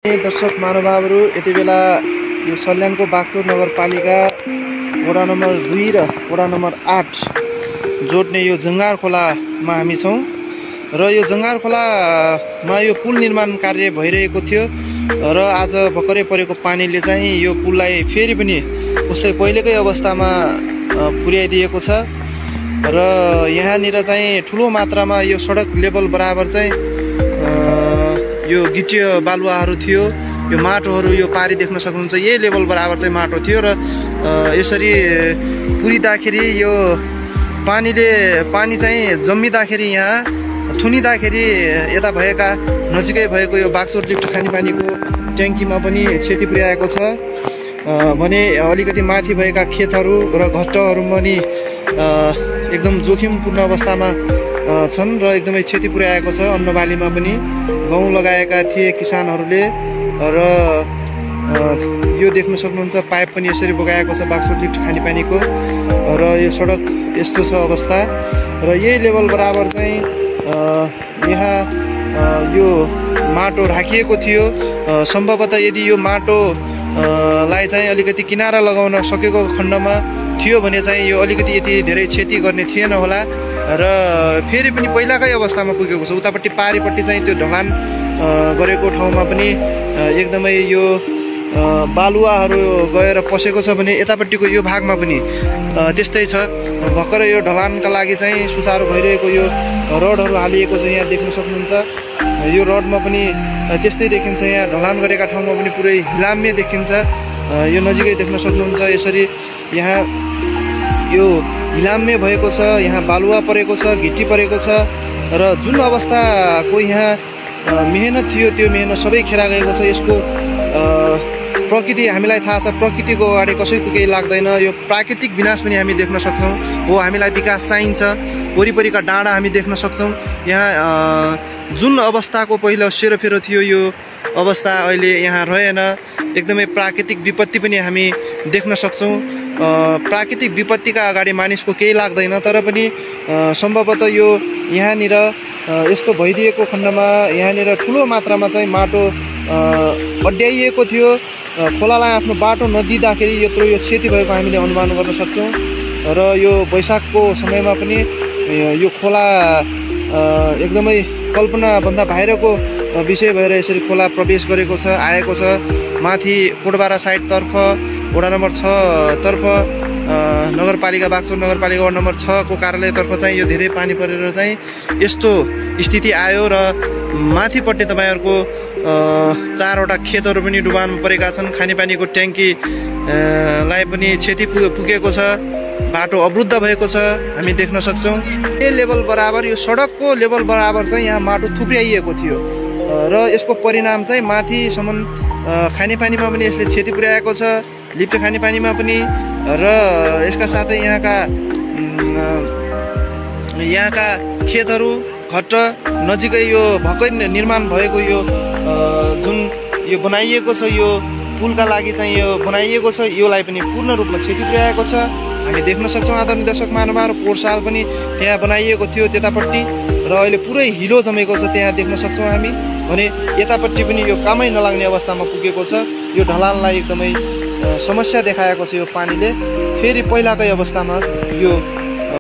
दर्शक महानुभावहरू यति बेला यो सल्यानको बागलुर नगरपालिका वडा नम्बर 2 र वडा नम्बर 8 जोड्ने यो जंगार खोलामा हामी छौं र यो जंगार खोलामा यो पुल निर्माण कार्य भइरहेको थियो र आज भर्खरै परेको पानीले चाहिँ यो पुललाई फेरि पनि उस्तै पहिलेकै अवस्थामा पुर्याइदिएको छ र यहाँनिर चाहिँ ठूलो मात्रामा यो सडक लेभल बराबर चाहिँ यो गिटी बालुवाहरू थियो, यो माटोहरू यो पारी देख्न सक्नुहुन्छ। यही लेभल बराबर चाहिँ माटो थियो र यसरी पुरिदाखेरि यो पानी चाहिँ जम्मिदाखेरि यहाँ थुनिदाखेरि यता भएका नजिकै भएको यो बाक्सोर लिफ्ट खानेपानीको ट्याङ्कीमा पनि क्षति पुर्याएको छ भने अलिकति माथि भएका खेतहरू र घट्टहरू पनि एकदम जोखिमपूर्ण अवस्थामा छन् र एकदमै क्षति पुर्याएको छ। अन्नबालीमा पनि गहुँ लगाएका थिए किसानहरूले र यो देख्न सक्नुहुन्छ पाइप पनि यसरी बगाएको छ बाक्सोर लिफ्ट खानेपानीको र यो सडक यस्तो छ अवस्था र यही लेभल बराबर चाहिँ यहाँ यो माटो राखिएको थियो। सम्भवतः यदि यो माटो लाई चाहिँ अलिकति किनारा लगाउन सकेको खण्डमा थियो भने चाहिँ यो अलिकति यति धेरै क्षति गर्ने थिएन होला र फेरि पनि पहिलाकै अवस्थामा पुगेको छ। उतापट्टि पारिपट्टि चाहिँ त्यो ढलान गरेको ठाउँमा पनि एकदमै यो बालुवाहरू गएर पसेको छ भने यतापट्टिको यो भागमा पनि त्यस्तै छ। भर्खरै यो ढलानका लागि चाहिँ सुचारू भइरहेको यो रडहरू हालिएको छ, यहाँ देख्न सक्नुहुन्छ। यो रडमा पनि त्यस्तै देखिन्छ, यहाँ ढलान गरेका ठाउँमा पनि पुरै हिलाम्य देखिन्छ। यो नजिकै देख्न सक्नुहुन्छ। यसरी यहाँ यो हिलाम्य भएको छ, यहाँ बालुवा परेको छ, गिटी परेको छ र जुन अवस्थाको यहाँ मेहनत थियो त्यो मेहनत सबै खेरा गएको छ। यसको प्रकृति हामीलाई थाहा छ, प्रकृतिको अगाडि कसैको केही लाग्दैन। यो प्राकृतिक विनाश पनि हामी देख्न सक्छौँ। हो, हामीलाई विकास चाहिन्छ। वरिपरिका डाँडा हामी देख्न सक्छौँ। यहाँ जुन अवस्थाको पहिला सेरोफेरो थियो यो अवस्था अहिले यहाँ रहेन। एकदमै प्राकृतिक विपत्ति पनि हामी देख्न सक्छौँ। प्राकृतिक विपत्तिका अगाडि मानिसको केही लाग्दैन, तर पनि सम्भवतः यो यहाँनिर यस्तो भइदिएको खण्डमा यहाँनिर ठुलो मात्रामा चाहिँ माटो अड्याइएको थियो। खोलालाई आफ्नो बाटो नदिँदाखेरि यत्रो यो क्षति भएको हामीले अनुमान गर्न सक्छौँ र यो वैशाखको समयमा पनि यो खोला एकदमै कल्पनाभन्दा बाहिरको विषय भएर यसरी खोला प्रवेश गरेको छ, आएको छ। माथि कोटबारा साइडतर्फ वडा नम्बर 6 तर्फ नगरपालिका बाक्सोर नगरपालिका वडा नम्बर 6 को कार्यालयतर्फ चाहिँ यो धेरै पानी परेर चाहिँ यस्तो स्थिति आयो र माथिपट्टि तपाईँहरूको 4वटा खेतहरू पनि डुबानमा परेका छन्। खानेपानीको ट्याङ्की लाई पनि क्षति पुगेको छ, बाटो अवरुद्ध भएको छ, हामी देख्न सक्छौँ। यो लेभल बराबर, यो सडकको लेभल बराबर चाहिँ यहाँ माटो थुप्र्याइएको थियो र यसको परिणाम चाहिँ माथिसम्म खानेपानीमा पनि यसले क्षति पुर्याएको छ, लिफ्ट खानेपानीमा पनि र यसका साथै यहाँका खेतहरू घट्ट नजिकै यो भर्खै निर्माण भएको यो जुन यो बनाइएको छ, यो पुलका लागि चाहिँ यो बनाइएको छ, योलाई पनि पूर्ण रूपमा क्षति पुर्याएको छ। हामी देख्न सक्छौँ। आदरणीय दर्शक महानुभाव, पोहोर साल पनि त्यहाँ बनाइएको थियो त्यतापट्टि र अहिले पुरै हिलो जमेको छ, त्यहाँ देख्न सक्छौँ हामी। भने यतापट्टि पनि यो कामै नलाग्ने अवस्थामा पुगेको छ। यो ढलानलाई एकदमै समस्या देखाएको छ यो पानीले। फेरि पहिलाकै अवस्थामा यो